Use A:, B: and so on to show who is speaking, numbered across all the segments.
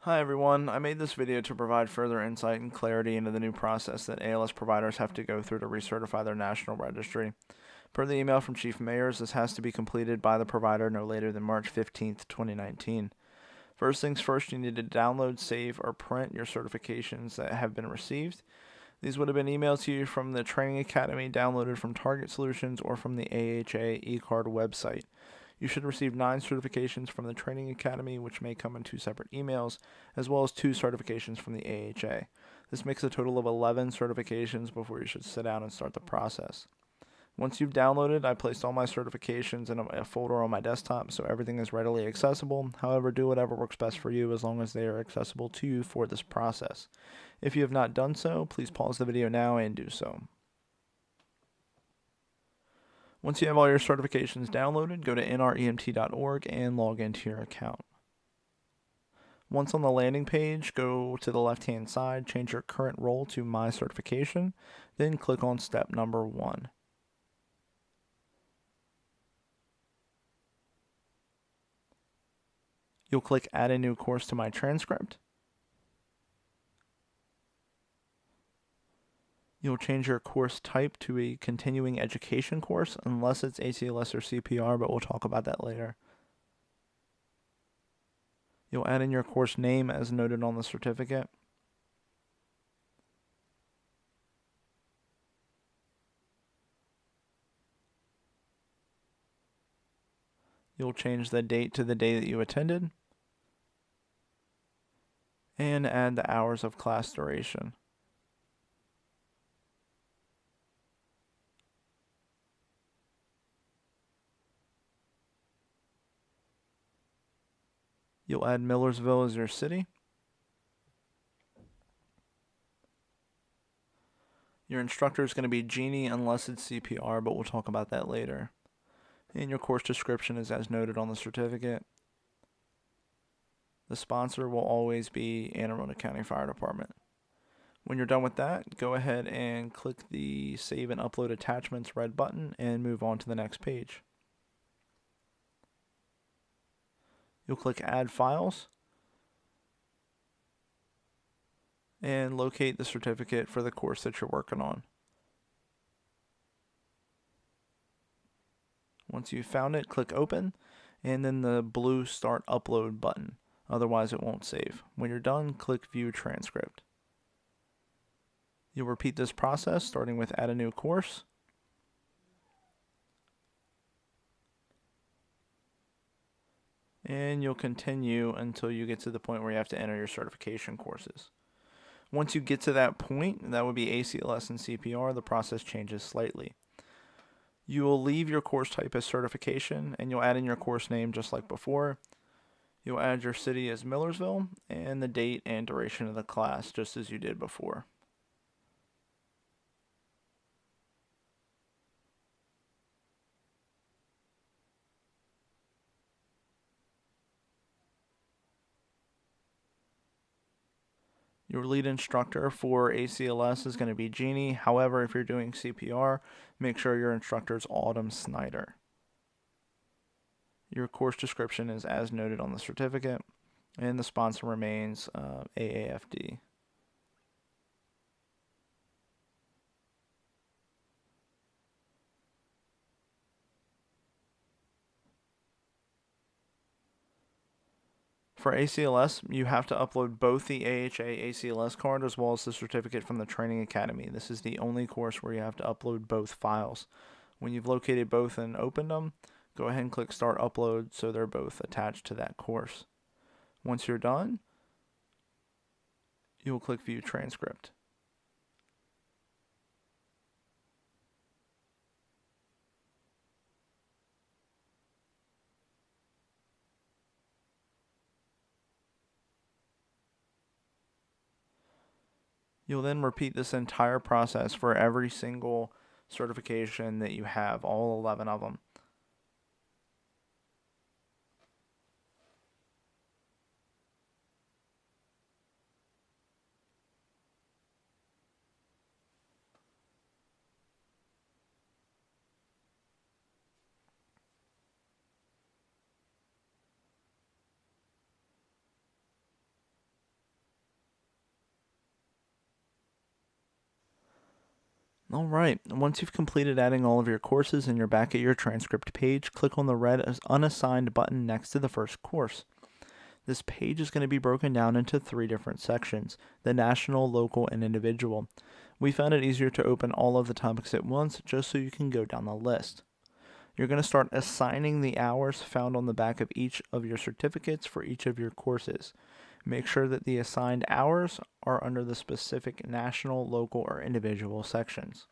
A: Hi everyone, I made this video to provide further insight and clarity into the new process that ALS providers have to go through to recertify their national registry. Per the email from Chief Mayors, this has to be completed by the provider no later than March 15th, 2019. First things first, you need to download, save, or print your certifications that have been received. These would have been emailed to you from the Training Academy, downloaded from Target Solutions, or from the AHA eCard website. You should receive 9 certifications from the Training Academy, which may come in 2 separate emails, as well as 2 certifications from the AHA. This makes a total of 11 certifications before you should sit down and start the process. Once you've downloaded, I placed all my certifications in a folder on my desktop so everything is readily accessible. However, do whatever works best for you as long as they are accessible to you for this process. If you have not done so, please pause the video now and do so. Once you have all your certifications downloaded, go to NREMT.org and log into your account. Once on the landing page, go to the left-hand side, change your current role to My Certification, then click on step number 1. You'll click Add a new course to my transcript. You'll change your course type to a continuing education course, unless it's ACLS or CPR, but we'll talk about that later. You'll add in your course name as noted on the certificate. You'll change the date to the day that you attended, and add the hours of class duration. You'll add Millersville as your city. Your instructor is going to be Jeannie unless it's CPR, but we'll talk about that later. And your course description is as noted on the certificate. The sponsor will always be Anne Arundel County Fire Department. When you're done with that, go ahead and click the Save and Upload Attachments red button and move on to the next page. You'll click Add Files and locate the certificate for the course that you're working on. Once you've found it, click Open and then the blue Start Upload button. Otherwise, it won't save. When you're done, click View Transcript. You'll repeat this process starting with Add a new course. And you'll continue until you get to the point where you have to enter your certification courses. Once you get to that point, that would be ACLS and CPR, the process changes slightly. You will leave your course type as certification, and you'll add in your course name just like before. You'll add your city as Millersville, and the date and duration of the class, just as you did before. Your lead instructor for ACLS is going to be Jeannie. However, if you're doing CPR, make sure your instructor is Autumn Snyder. Your course description is as noted on the certificate, and the sponsor remains AAFD. For ACLS, you have to upload both the AHA ACLS card as well as the certificate from the Training Academy. This is the only course where you have to upload both files. When you've located both and opened them, go ahead and click Start Upload so they're both attached to that course. Once you're done, you'll click View Transcript. You'll then repeat this entire process for every single certification that you have, all 11 of them. Alright, once you've completed adding all of your courses and you're back at your transcript page, click on the red unassigned button next to the first course. This page is going to be broken down into 3 different sections: the national, local, and individual. We found it easier to open all of the topics at once just so you can go down the list. You're going to start assigning the hours found on the back of each of your certificates for each of your courses. Make sure that the assigned hours are under the specific national, local, or individual sections.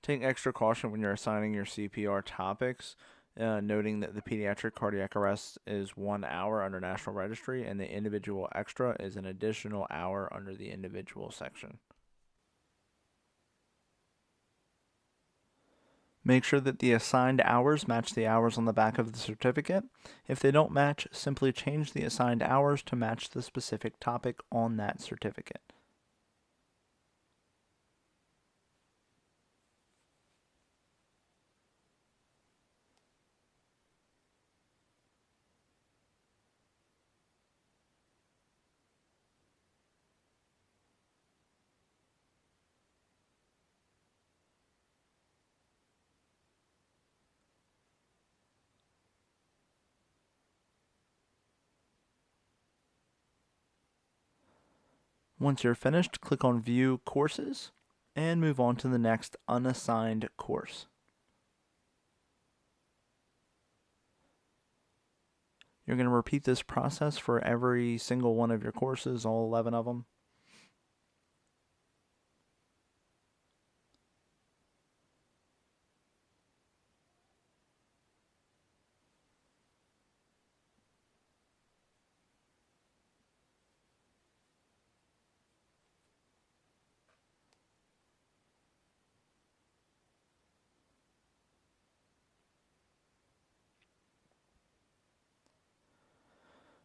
A: Take extra caution when you're assigning your CPR topics, noting that the pediatric cardiac arrest is 1 hour under National Registry and the individual extra is an additional hour under the individual section. Make sure that the assigned hours match the hours on the back of the certificate. If they don't match, simply change the assigned hours to match the specific topic on that certificate. Once you're finished, click on View Courses and move on to the next unassigned course. You're going to repeat this process for every single one of your courses, all 11 of them.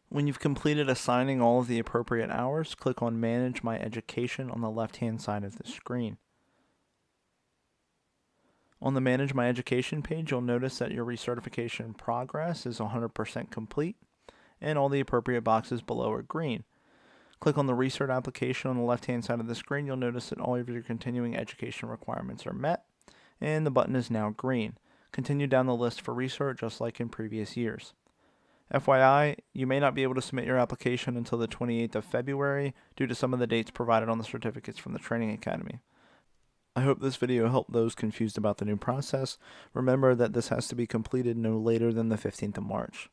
A: When you've completed assigning all of the appropriate hours, click on Manage My Education on the left-hand side of the screen. On the Manage My Education page, you'll notice that your recertification progress is 100% complete, and all the appropriate boxes below are green. Click on the Recert application on the left-hand side of the screen. You'll notice that all of your continuing education requirements are met, and the button is now green. Continue down the list for Recert just like in previous years. FYI, you may not be able to submit your application until the 28th of February due to some of the dates provided on the certificates from the Training Academy. I hope this video helped those confused about the new process. Remember that this has to be completed no later than the 15th of March.